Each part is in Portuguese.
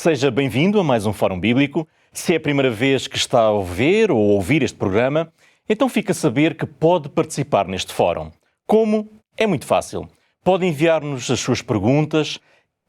Seja bem-vindo a mais um Fórum Bíblico. Se é a primeira vez que está a ver ou ouvir este programa, então fica a saber que pode participar neste fórum. Como? É muito fácil. Pode enviar-nos as suas perguntas,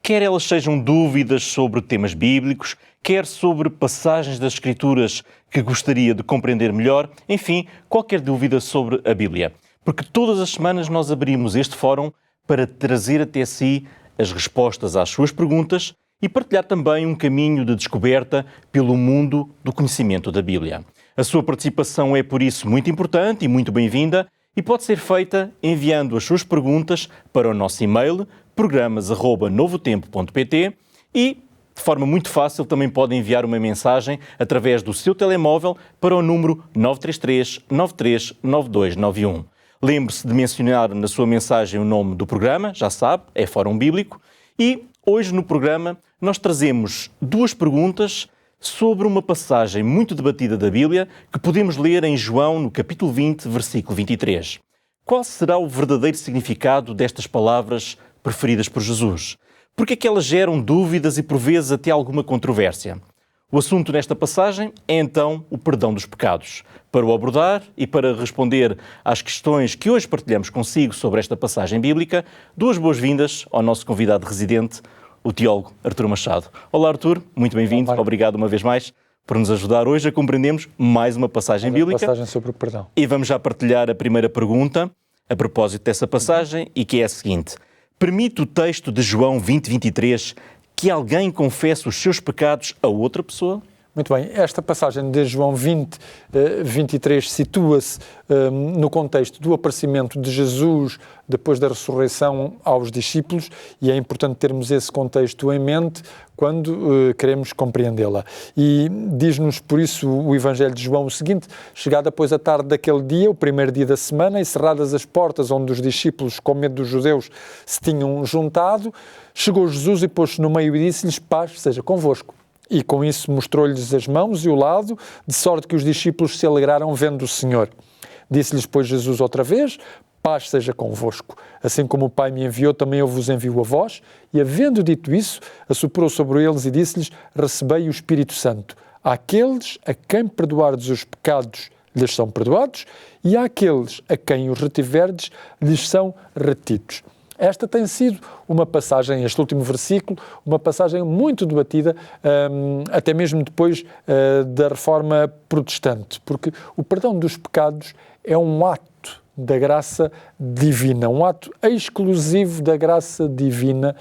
quer elas sejam dúvidas sobre temas bíblicos, quer sobre passagens das Escrituras que gostaria de compreender melhor, enfim, qualquer dúvida sobre a Bíblia. Porque todas as semanas nós abrimos este fórum para trazer até si as respostas às suas perguntas e partilhar também um caminho de descoberta pelo mundo do conhecimento da Bíblia. A sua participação é, por isso, muito importante e muito bem-vinda e pode ser feita enviando as suas perguntas para o nosso e-mail programas@novotempo.pt e, de forma muito fácil, também pode enviar uma mensagem através do seu telemóvel para o número 933 93 9291. Lembre-se de mencionar na sua mensagem o nome do programa, já sabe, é Fórum Bíblico. E hoje no programa nós trazemos duas perguntas sobre uma passagem muito debatida da Bíblia que podemos ler em João no capítulo 20, versículo 23. Qual será o verdadeiro significado destas palavras preferidas por Jesus? Porque é que elas geram dúvidas e por vezes até alguma controvérsia? O assunto nesta passagem é então o perdão dos pecados. Para o abordar e para responder às questões que hoje partilhamos consigo sobre esta passagem bíblica, duas boas-vindas ao nosso convidado residente, o teólogo Artur Machado. Olá Artur, muito bem-vindo, obrigado uma vez mais por nos ajudar hoje a compreendermos mais uma passagem bíblica. Passagem sobre o perdão. E vamos já partilhar a primeira pergunta a propósito dessa passagem e que é a seguinte: permite o texto de João 20:23 que alguém confesse os seus pecados a outra pessoa? Muito bem, esta passagem de João 20, 23 situa-se no contexto do aparecimento de Jesus depois da ressurreição aos discípulos e é importante termos esse contexto em mente quando queremos compreendê-la. E diz-nos por isso o Evangelho de João o seguinte: chegada pois a tarde daquele dia, o primeiro dia da semana, e cerradas as portas onde os discípulos, com medo dos judeus, se tinham juntado, chegou Jesus e pôs-se no meio e disse-lhes: paz seja convosco. E com isso mostrou-lhes as mãos e o lado, de sorte que os discípulos se alegraram vendo o Senhor. Disse-lhes, pois, Jesus outra vez: paz seja convosco. Assim como o Pai me enviou, também eu vos envio a vós. E, havendo dito isso, assoprou sobre eles e disse-lhes: recebei o Espírito Santo. Àqueles a quem perdoardes os pecados, lhes são perdoados, e àqueles a quem os retiverdes, lhes são retidos. Esta tem sido uma passagem, este último versículo, uma passagem muito debatida, até mesmo depois da Reforma Protestante, porque o perdão dos pecados é um ato da graça divina, um ato exclusivo da graça divina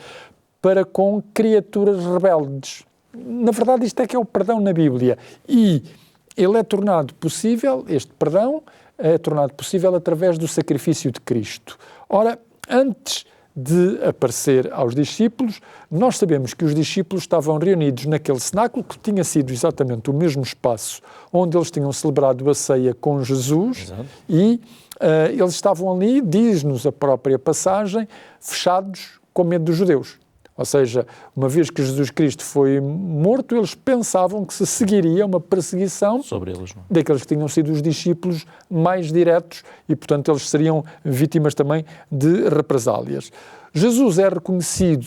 para com criaturas rebeldes. Na verdade, isto é que é o perdão na Bíblia. E ele é tornado possível, este perdão é tornado possível através do sacrifício de Cristo. Ora, antes de aparecer aos discípulos, nós sabemos que os discípulos estavam reunidos naquele cenáculo, que tinha sido exatamente o mesmo espaço onde eles tinham celebrado a ceia com Jesus. Exato. E eles estavam ali, diz-nos a própria passagem, fechados com medo dos judeus. Ou seja, uma vez que Jesus Cristo foi morto, eles pensavam que se seguiria uma perseguição sobre eles, não? Daqueles que tinham sido os discípulos mais diretos e, portanto, eles seriam vítimas também de represálias. Jesus é reconhecido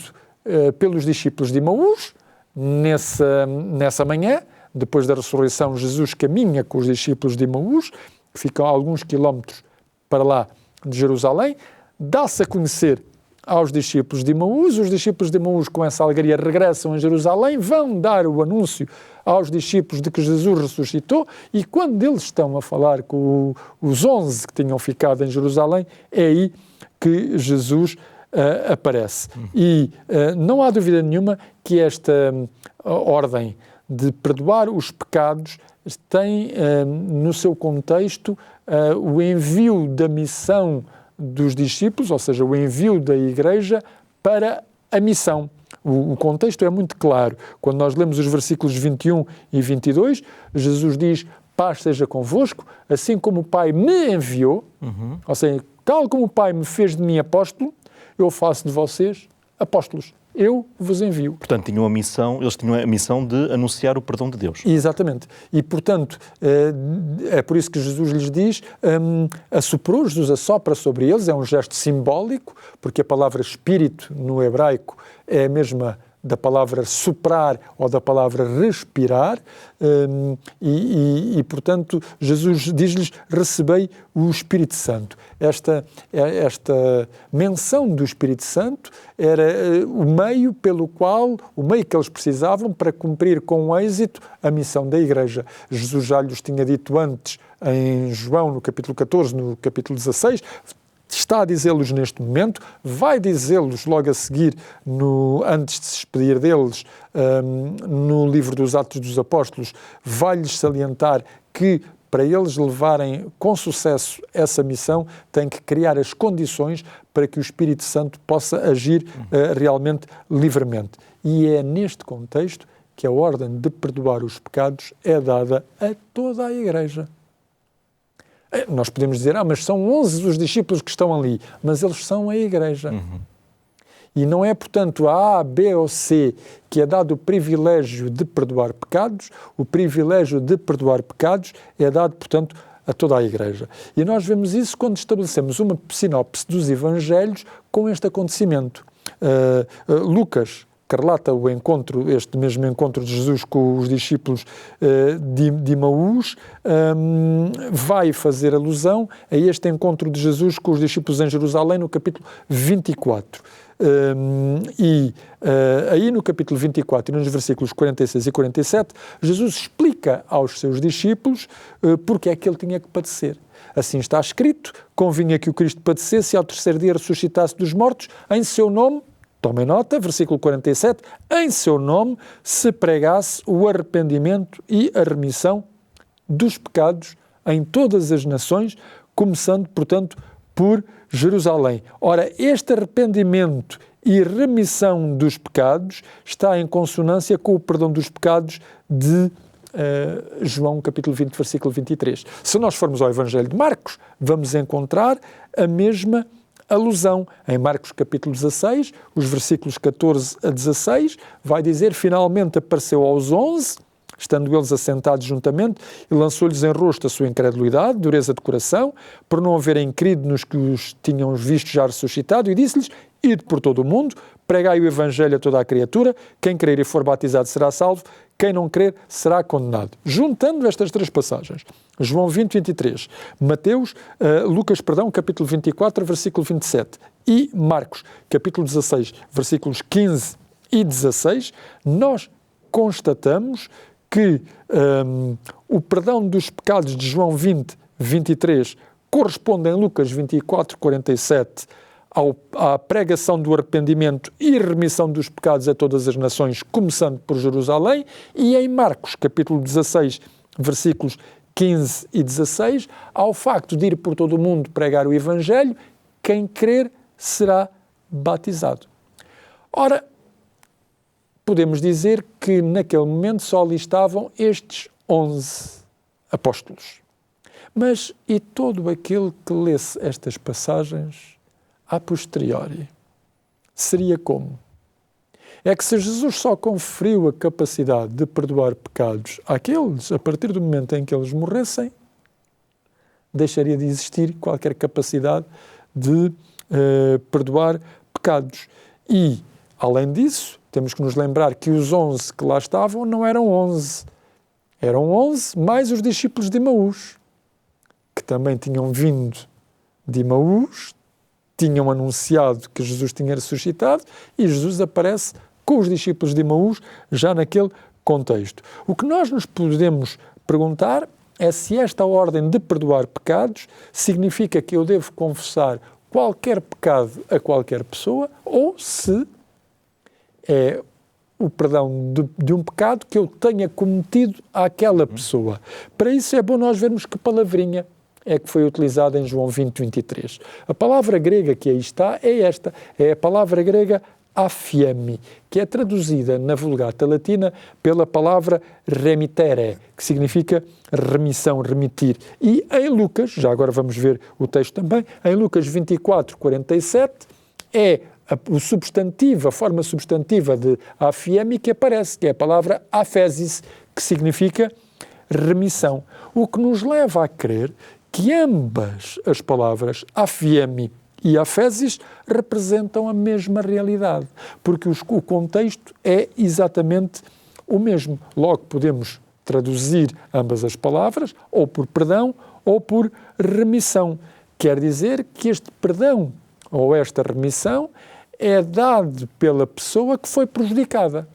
pelos discípulos de Emaús nessa manhã. Depois da ressurreição, Jesus caminha com os discípulos de Emaús, que ficam a alguns quilómetros para lá de Jerusalém, dá-se a conhecer aos discípulos de Emaús. Os discípulos de Emaús, com essa alegria, regressam a Jerusalém, vão dar o anúncio aos discípulos de que Jesus ressuscitou, e quando eles estão a falar com os 11 que tinham ficado em Jerusalém, é aí que Jesus aparece. E não há dúvida nenhuma que esta ordem de perdoar os pecados tem no seu contexto o envio da missão dos discípulos, ou seja, o envio da Igreja para a missão. O contexto é muito claro. Quando nós lemos os versículos 21 e 22, Jesus diz: paz seja convosco, assim como o Pai me enviou, ou seja, tal como o Pai me fez de mim apóstolo, eu faço de vocês apóstolos. Eu vos envio. Portanto, eles tinham a missão de anunciar o perdão de Deus. Exatamente. E, portanto, é por isso que Jesus lhes diz, Jesus assopra sobre eles, é um gesto simbólico, porque a palavra espírito no hebraico é a mesma da palavra soprar ou da palavra respirar, portanto, Jesus diz-lhes, recebei o Espírito Santo. Esta menção do Espírito Santo era o meio que eles precisavam para cumprir com êxito a missão da Igreja. Jesus já lhes tinha dito antes, em João, no capítulo 14, no capítulo 16, está a dizê-los neste momento, vai dizê-los logo a seguir, antes de se despedir deles, no livro dos Atos dos Apóstolos, vai-lhes salientar que para eles levarem com sucesso essa missão, tem que criar as condições para que o Espírito Santo possa agir realmente livremente. E é neste contexto que a ordem de perdoar os pecados é dada a toda a Igreja. Nós podemos dizer, mas são 11 os discípulos que estão ali, mas eles são a Igreja. E não é, portanto, a A, B ou C que é dado o privilégio de perdoar pecados, o privilégio de perdoar pecados é dado, portanto, a toda a Igreja. E nós vemos isso quando estabelecemos uma sinopse dos Evangelhos com este acontecimento. Lucas, que relata este mesmo encontro de Jesus com os discípulos de Emaús, vai fazer alusão a este encontro de Jesus com os discípulos em Jerusalém no capítulo 24. Aí no capítulo 24 e nos versículos 46 e 47, Jesus explica aos seus discípulos porque é que ele tinha que padecer. Assim está escrito, convinha que o Cristo padecesse e ao terceiro dia ressuscitasse dos mortos, em seu nome, tomem nota, versículo 47, em seu nome se pregasse o arrependimento e a remissão dos pecados em todas as nações, começando, portanto, por Jerusalém. Ora, este arrependimento e remissão dos pecados está em consonância com o perdão dos pecados de João, capítulo 20, versículo 23. Se nós formos ao Evangelho de Marcos, vamos encontrar a mesma alusão. Em Marcos capítulo 16, os versículos 14 a 16, vai dizer, finalmente apareceu aos 11, estando eles assentados juntamente, e lançou-lhes em rosto a sua incredulidade, dureza de coração, por não haverem crido nos que os tinham visto já ressuscitado, e disse-lhes, ide por todo o mundo, pregai o Evangelho a toda a criatura, quem crer e for batizado será salvo, quem não crer será condenado. Juntando estas três passagens, João 20, 23, Lucas, capítulo 24, versículo 27, e Marcos, capítulo 16, versículos 15 e 16, nós constatamos que o perdão dos pecados de João 20, 23, corresponde em Lucas 24, 47, à pregação do arrependimento e remissão dos pecados a todas as nações, começando por Jerusalém, e em Marcos, capítulo 16, versículos 15 e 16, ao facto de ir por todo o mundo pregar o Evangelho, quem crer será batizado. Ora, podemos dizer que naquele momento só ali estavam estes 11 apóstolos. Mas e todo aquele que lesse estas passagens a posteriori? Seria como? É que se Jesus só conferiu a capacidade de perdoar pecados àqueles, a partir do momento em que eles morressem, deixaria de existir qualquer capacidade de perdoar pecados. E, além disso, temos que nos lembrar que os 11 que lá estavam não eram 11. Eram 11 mais os discípulos de Emaús, que também tinham vindo de Emaús, tinham anunciado que Jesus tinha ressuscitado e Jesus aparece com os discípulos de Emaús já naquele contexto. O que nós nos podemos perguntar é se esta ordem de perdoar pecados significa que eu devo confessar qualquer pecado a qualquer pessoa ou se é o perdão de um pecado que eu tenha cometido àquela pessoa. Para isso é bom nós vermos que palavrinha é que foi utilizada em João 20, 23. A palavra grega que aí está é esta, é a palavra grega aphiemi, que é traduzida na Vulgata Latina pela palavra remitere, que significa remissão, remitir. E em Lucas, já agora vamos ver o texto também, em Lucas 24, 47, é a forma substantiva de aphiemi que aparece, que é a palavra aphesis, que significa remissão. O que nos leva a crer que ambas as palavras, aphiemi e Efésios representam a mesma realidade, porque o contexto é exatamente o mesmo. Logo, podemos traduzir ambas as palavras, ou por perdão, ou por remissão. Quer dizer que este perdão, ou esta remissão, é dado pela pessoa que foi prejudicada.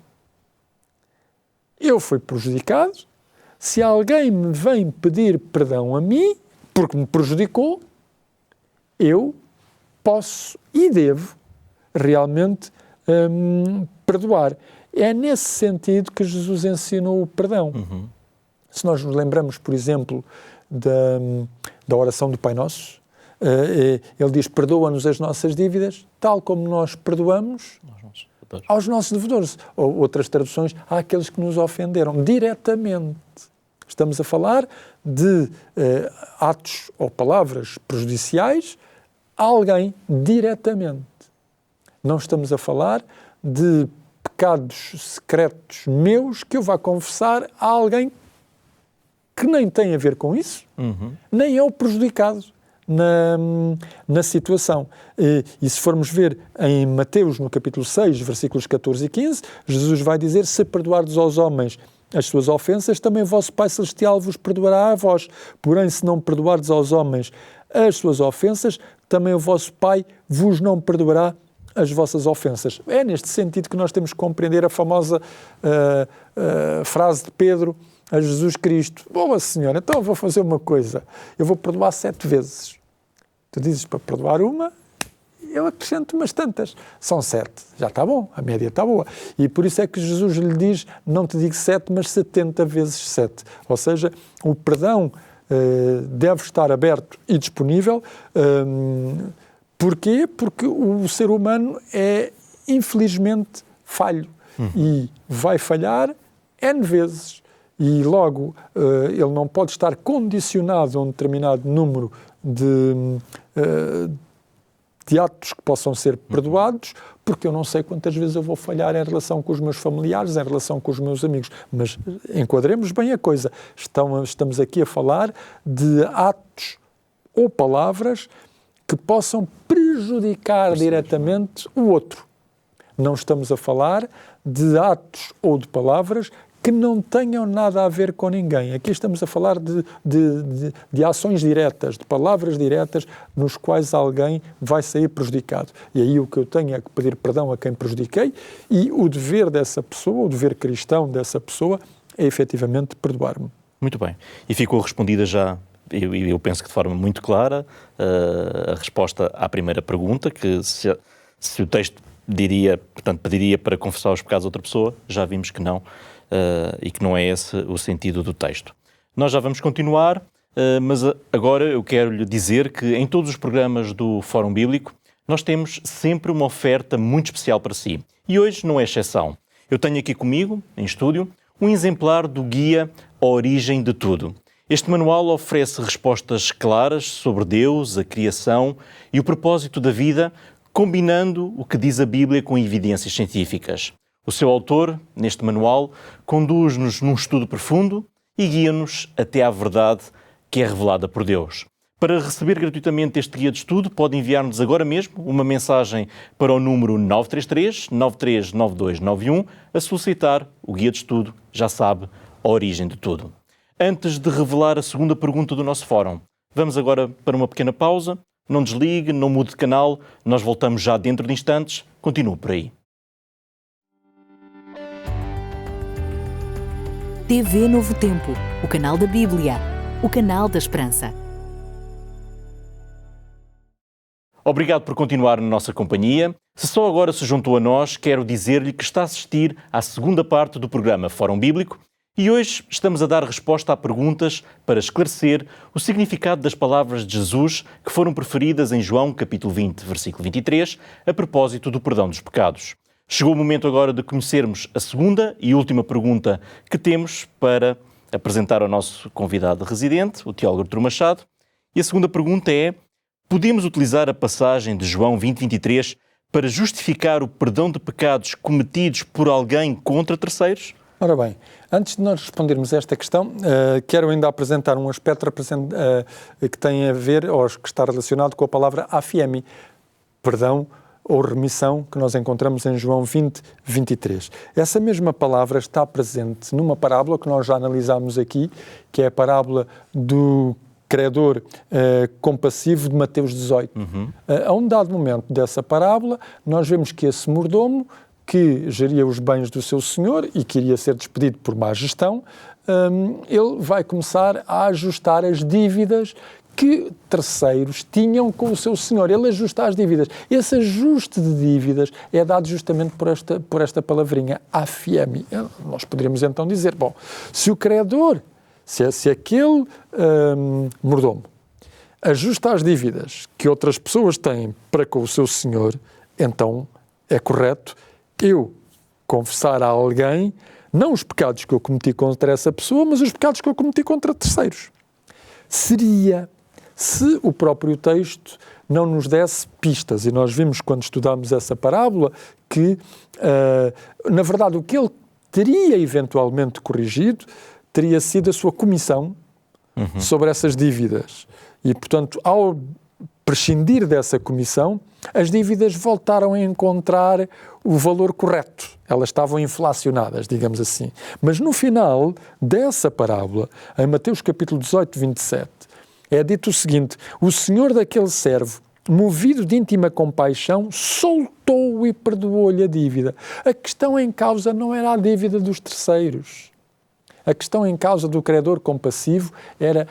Eu fui prejudicado, se alguém me vem pedir perdão a mim, porque me prejudicou, eu posso e devo realmente perdoar. É nesse sentido que Jesus ensinou o perdão. Se nós nos lembramos, por exemplo, da oração do Pai Nosso, ele diz, perdoa-nos as nossas dívidas, tal como nós perdoamos aos nossos devedores. Ou outras traduções, àqueles que nos ofenderam diretamente. Estamos a falar de atos ou palavras prejudiciais a alguém diretamente. Não estamos a falar de pecados secretos meus que eu vá confessar a alguém que nem tem a ver com isso, nem é o prejudicado na situação. E se formos ver em Mateus, no capítulo 6, versículos 14 e 15, Jesus vai dizer, se perdoardes aos homens as suas ofensas, também o vosso Pai Celestial vos perdoará a vós. Porém, se não perdoardes aos homens as suas ofensas, também o vosso Pai vos não perdoará as vossas ofensas. É neste sentido que nós temos que compreender a famosa frase de Pedro a Jesus Cristo. Boa Senhora, então eu vou fazer uma coisa, eu vou perdoar 7 vezes. Tu dizes para perdoar uma, eu acrescento umas tantas. São 7, já está bom, a média está boa. E por isso é que Jesus lhe diz, não te digo 7, mas 70 vezes 7. Ou seja, o perdão deve estar aberto e disponível. Porquê? Porque o ser humano é, infelizmente, falho. E vai falhar N vezes. E logo, ele não pode estar condicionado a um determinado número de atos que possam ser perdoados, porque eu não sei quantas vezes eu vou falhar em relação com os meus familiares, em relação com os meus amigos. Mas enquadremos bem a coisa. Estamos aqui a falar de atos ou palavras que possam prejudicar diretamente o outro. Não estamos a falar de atos ou de palavras que não tenham nada a ver com ninguém. Aqui estamos a falar de ações diretas, de palavras diretas, nos quais alguém vai sair prejudicado. E aí o que eu tenho é que pedir perdão a quem prejudiquei, e o dever dessa pessoa, o dever cristão dessa pessoa, é efetivamente perdoar-me. Muito bem. E ficou respondida já, eu penso que de forma muito clara, a resposta à primeira pergunta, que se o texto pediria para confessar os pecados a outra pessoa, já vimos que não. E que não é esse o sentido do texto. Nós já vamos continuar, mas agora eu quero lhe dizer que em todos os programas do Fórum Bíblico nós temos sempre uma oferta muito especial para si. E hoje não é exceção. Eu tenho aqui comigo, em estúdio, um exemplar do guia A Origem de Tudo. Este manual oferece respostas claras sobre Deus, a criação e o propósito da vida, combinando o que diz a Bíblia com evidências científicas. O seu autor, neste manual, conduz-nos num estudo profundo e guia-nos até à verdade que é revelada por Deus. Para receber gratuitamente este guia de estudo, pode enviar-nos agora mesmo uma mensagem para o número 933-939291 a solicitar o guia de estudo, já sabe, A Origem de Tudo. Antes de revelar a segunda pergunta do nosso fórum, vamos agora para uma pequena pausa. Não desligue, não mude de canal, nós voltamos já dentro de instantes. Continue por aí. TV Novo Tempo, o canal da Bíblia, o canal da Esperança. Obrigado por continuar na nossa companhia. Se só agora se juntou a nós, quero dizer-lhe que está a assistir à segunda parte do programa Fórum Bíblico e hoje estamos a dar resposta a perguntas para esclarecer o significado das palavras de Jesus que foram preferidas em João capítulo 20, versículo 23, a propósito do perdão dos pecados. Chegou o momento agora de conhecermos a segunda e última pergunta que temos para apresentar ao nosso convidado residente, o teólogo Artur Machado. E a segunda pergunta é: podemos utilizar a passagem de João 20:23 para justificar o perdão de pecados cometidos por alguém contra terceiros? Ora bem, antes de nós respondermos a esta questão, quero ainda apresentar um aspecto que tem a ver, ou que está relacionado com a palavra afiemi. perdão ou remissão que nós encontramos em João 20, 23. Essa mesma palavra está presente numa parábola que nós já analisámos aqui, que é a parábola do credor compassivo de Mateus 18. A um dado momento dessa parábola, nós vemos que esse mordomo, que geria os bens do seu senhor e que iria ser despedido por má gestão, ele vai começar a ajustar as dívidas que terceiros tinham com o seu senhor. Ele ajusta as dívidas. Esse ajuste de dívidas é dado justamente por esta palavrinha, afiemi. Nós poderíamos então dizer, bom, se o credor, se aquele mordomo ajusta as dívidas que outras pessoas têm para com o seu senhor, então é correto eu confessar a alguém, não os pecados que eu cometi contra essa pessoa, mas os pecados que eu cometi contra terceiros. Seria se o próprio texto não nos desse pistas, e nós vimos quando estudámos essa parábola que, na verdade, o que ele teria eventualmente corrigido teria sido a sua comissão sobre essas dívidas. E, portanto, ao prescindir dessa comissão, as dívidas voltaram a encontrar o valor correto. Elas estavam inflacionadas, digamos assim. Mas no final dessa parábola, em Mateus capítulo 18, 27, é dito o seguinte: o senhor daquele servo, movido de íntima compaixão, soltou-o e perdoou-lhe a dívida. A questão em causa não era a dívida dos terceiros. A questão em causa do credor compassivo era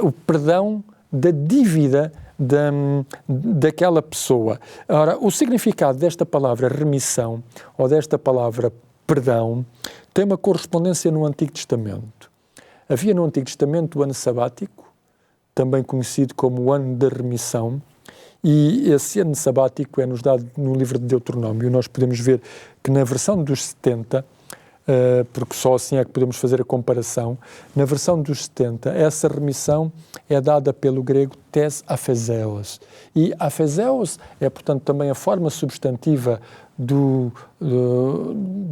o perdão da dívida daquela pessoa. Ora, o significado desta palavra remissão ou desta palavra perdão tem uma correspondência no Antigo Testamento. Havia no Antigo Testamento o ano sabático, também conhecido como o ano da remissão, e esse ano sabático é-nos dado no livro de Deuteronômio. Nós podemos ver que na versão dos 70, porque só assim é que podemos fazer a comparação, na versão dos 70, essa remissão é dada pelo grego tes apheseos. E apheseos é, portanto, também a forma substantiva do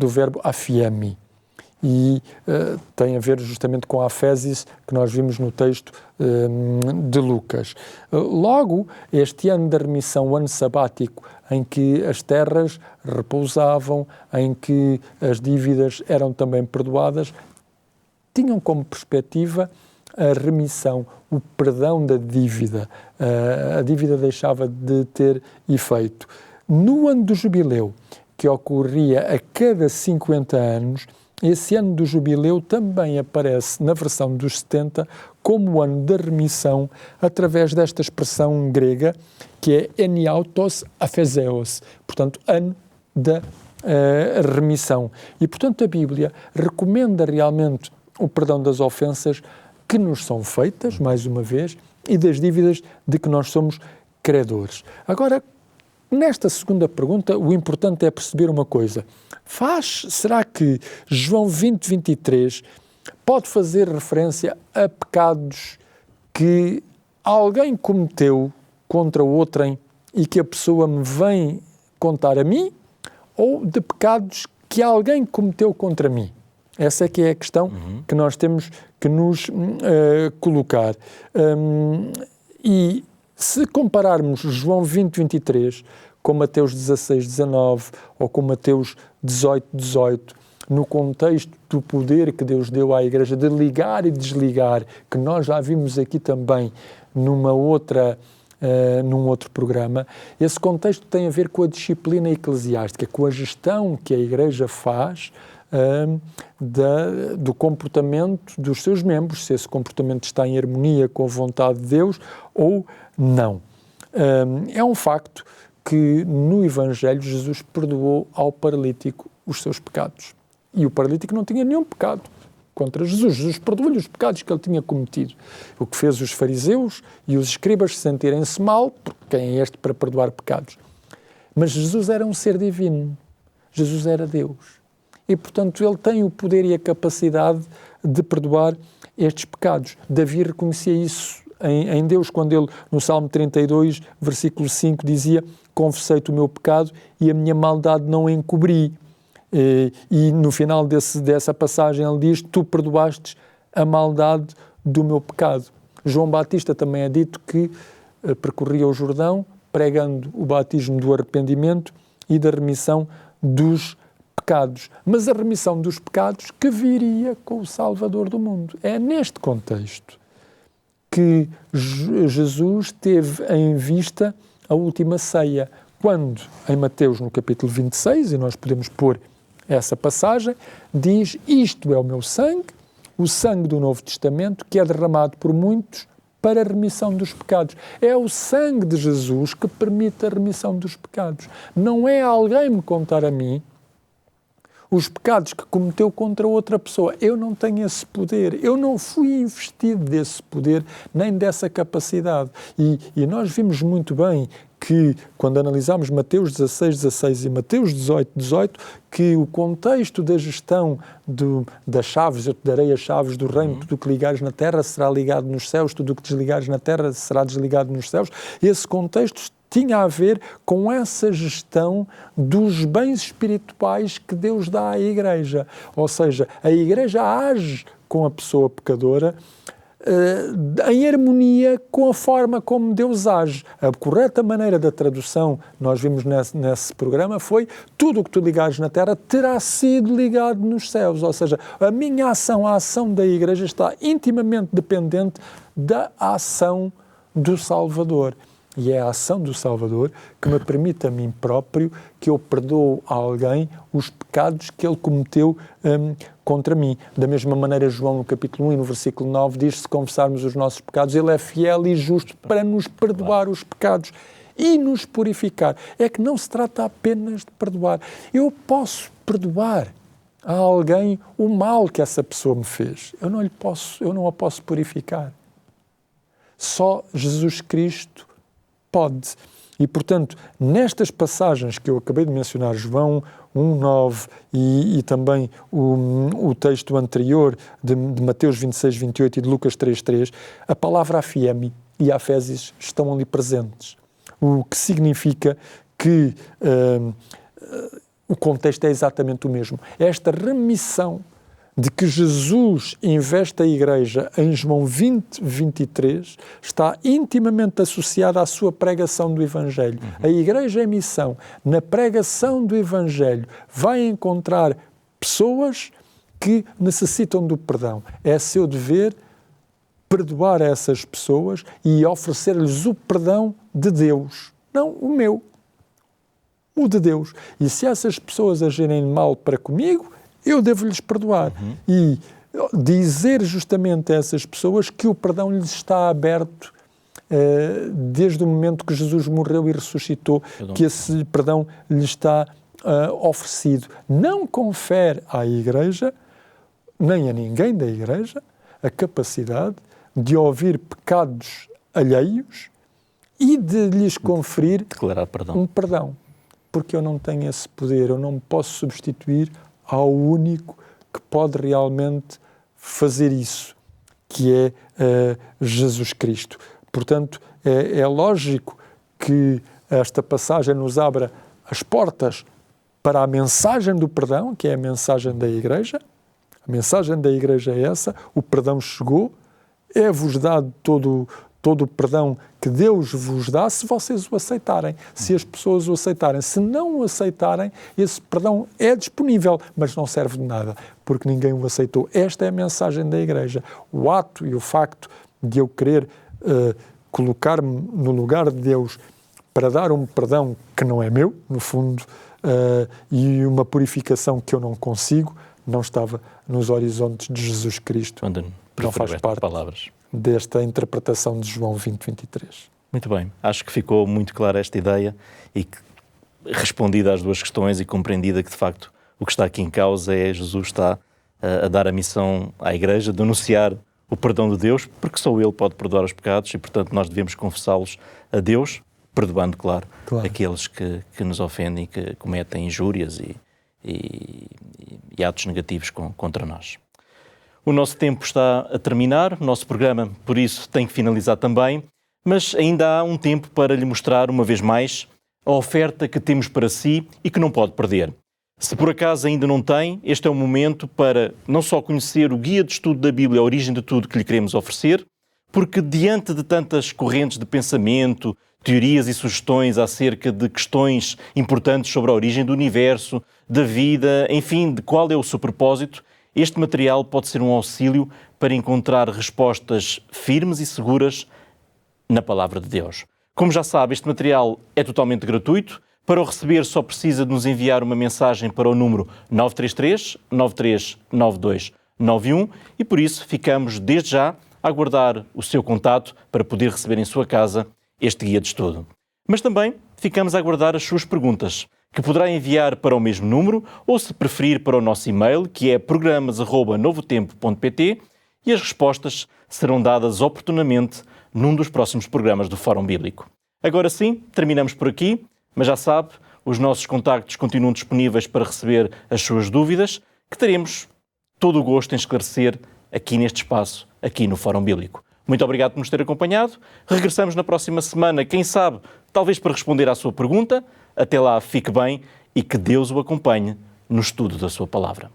verbo afiemi. E tem a ver justamente com a afésis que nós vimos no texto de Lucas. Logo, este ano da remissão, o ano sabático, em que as terras repousavam, em que as dívidas eram também perdoadas, tinham como perspectiva a remissão, o perdão da dívida. A dívida deixava de ter efeito. No ano do jubileu, que ocorria a cada 50 anos, esse ano do jubileu também aparece na versão dos 70 como o ano da remissão, através desta expressão grega que é eniautos apheseos, portanto, ano da remissão. E, portanto, a Bíblia recomenda realmente o perdão das ofensas que nos são feitas, mais uma vez, e das dívidas de que nós somos credores. Agora, nesta segunda pergunta, o importante é perceber uma coisa. Será que João 20, 23 pode fazer referência a pecados que alguém cometeu contra outrem e que a pessoa me vem contar a mim, ou de pecados que alguém cometeu contra mim? Essa é que é a questão que nós temos que nos colocar. E se compararmos João 20, 23 com Mateus 16, 19 ou com Mateus 18, 18, no contexto do poder que Deus deu à Igreja de ligar e desligar, que nós já vimos aqui também num outro programa, esse contexto tem a ver com a disciplina eclesiástica, com a gestão que a Igreja faz do comportamento dos seus membros, se esse comportamento está em harmonia com a vontade de Deus ou não. É um facto que no Evangelho Jesus perdoou ao paralítico os seus pecados. E o paralítico não tinha nenhum pecado contra Jesus. Jesus perdoou-lhe os pecados que ele tinha cometido. O que fez os fariseus e os escribas sentirem-se mal, porque quem é este para perdoar pecados? Mas Jesus era um ser divino. Jesus era Deus. E, portanto, ele tem o poder e a capacidade de perdoar estes pecados. Davi reconhecia isso em Deus, quando ele, no Salmo 32, versículo 5, dizia: confessei-te o meu pecado e a minha maldade não encobri. E no final dessa passagem ele diz: tu perdoastes a maldade do meu pecado. João Batista também é dito que percorria o Jordão, pregando o batismo do arrependimento e da remissão dos pecados. Mas a remissão dos pecados que viria com o Salvador do mundo. É neste contexto que Jesus teve em vista a última ceia, quando, em Mateus, no capítulo 26, e nós podemos pôr essa passagem, diz: isto é o meu sangue, o sangue do Novo Testamento, que é derramado por muitos para a remissão dos pecados. É o sangue de Jesus que permite a remissão dos pecados. Não é alguém me contar a mim os pecados que cometeu contra outra pessoa. Eu não tenho esse poder. Eu não fui investido desse poder, nem dessa capacidade. E nós vimos muito bem que, quando analisamos Mateus 16, 16 e Mateus 18, 18, que o contexto da gestão das chaves, eu te darei as chaves do reino, tudo o que ligares na terra será ligado nos céus, tudo o que desligares na terra será desligado nos céus. Esse contexto tinha a ver com essa gestão dos bens espirituais que Deus dá à Igreja. Ou seja, a Igreja age com a pessoa pecadora em harmonia com a forma como Deus age. A correta maneira da tradução, nós vimos nesse programa, foi: tudo o que tu ligares na terra terá sido ligado nos céus. Ou seja, a minha ação, a ação da Igreja está intimamente dependente da ação do Salvador. E é a ação do Salvador que me permite a mim próprio que eu perdoo a alguém os pecados que ele cometeu contra mim. Da mesma maneira, João, no capítulo 1 e no versículo 9, diz: se confessarmos os nossos pecados, ele é fiel e justo para nos perdoar os pecados e nos purificar. É que não se trata apenas de perdoar. Eu posso perdoar a alguém o mal que essa pessoa me fez. Eu não a posso purificar. Só Jesus Cristo pode. E, portanto, nestas passagens que eu acabei de mencionar, João 1:9 e também o texto anterior de Mateus 26, 28 e de Lucas 3:3, a palavra afiemi e afésis estão ali presentes. O que significa que o contexto é exatamente o mesmo. Esta remissão de que Jesus investe a Igreja em João 20, 23, está intimamente associada à sua pregação do Evangelho. A Igreja em missão, na pregação do Evangelho, vai encontrar pessoas que necessitam do perdão. É seu dever perdoar essas pessoas e oferecer-lhes o perdão de Deus, não o meu, o de Deus. E se essas pessoas agirem mal para comigo, eu devo-lhes perdoar. E dizer justamente a essas pessoas que o perdão lhes está aberto desde o momento que Jesus morreu e ressuscitou, que esse perdão lhes está oferecido. Não confere à Igreja, nem a ninguém da Igreja, a capacidade de ouvir pecados alheios e de lhes conferir declarar perdão. Um perdão. Porque eu não tenho esse poder, eu não me posso substituir ao único que pode realmente fazer isso, que é Jesus Cristo. Portanto, é lógico que esta passagem nos abra as portas para a mensagem do perdão, que é a mensagem da Igreja. A mensagem da Igreja é essa: o perdão chegou, é-vos dado todo o perdão que Deus vos dá, se vocês o aceitarem, se as pessoas o aceitarem. Se não o aceitarem, esse perdão é disponível, mas não serve de nada, porque ninguém o aceitou. Esta é a mensagem da Igreja. O ato e o facto de eu querer colocar-me no lugar de Deus para dar um perdão que não é meu, no fundo, e uma purificação que eu não consigo, não estava nos horizontes de Jesus Cristo. Não faz parte desta interpretação de João 20, 23. Muito bem. Acho que ficou muito clara esta ideia e que, respondida às duas questões e compreendida que, de facto, o que está aqui em causa é Jesus está a dar a missão à Igreja de anunciar o perdão de Deus, porque só Ele pode perdoar os pecados e, portanto, nós devemos confessá-los a Deus, perdoando, claro. Aqueles que nos ofendem, que cometem injúrias e atos negativos contra nós. O nosso tempo está a terminar, o nosso programa, por isso, tem que finalizar também, mas ainda há um tempo para lhe mostrar, uma vez mais, a oferta que temos para si e que não pode perder. Se por acaso ainda não tem, este é o momento para não só conhecer o guia de estudo da Bíblia, a origem de tudo que lhe queremos oferecer, porque diante de tantas correntes de pensamento, teorias e sugestões acerca de questões importantes sobre a origem do universo, da vida, enfim, de qual é o seu propósito, este material pode ser um auxílio para encontrar respostas firmes e seguras na Palavra de Deus. Como já sabe, este material é totalmente gratuito. Para o receber, só precisa de nos enviar uma mensagem para o número 933 9392 91 e por isso ficamos desde já a aguardar o seu contato para poder receber em sua casa este guia de estudo. Mas também ficamos a aguardar as suas perguntas, que poderá enviar para o mesmo número ou, se preferir, para o nosso e-mail, que é programas@novotempo.pt, e as respostas serão dadas oportunamente num dos próximos programas do Fórum Bíblico. Agora sim, terminamos por aqui, mas já sabe, os nossos contactos continuam disponíveis para receber as suas dúvidas, que teremos todo o gosto em esclarecer aqui neste espaço, aqui no Fórum Bíblico. Muito obrigado por nos ter acompanhado. Regressamos na próxima semana, quem sabe, talvez para responder à sua pergunta. Até lá, fique bem e que Deus o acompanhe no estudo da sua palavra.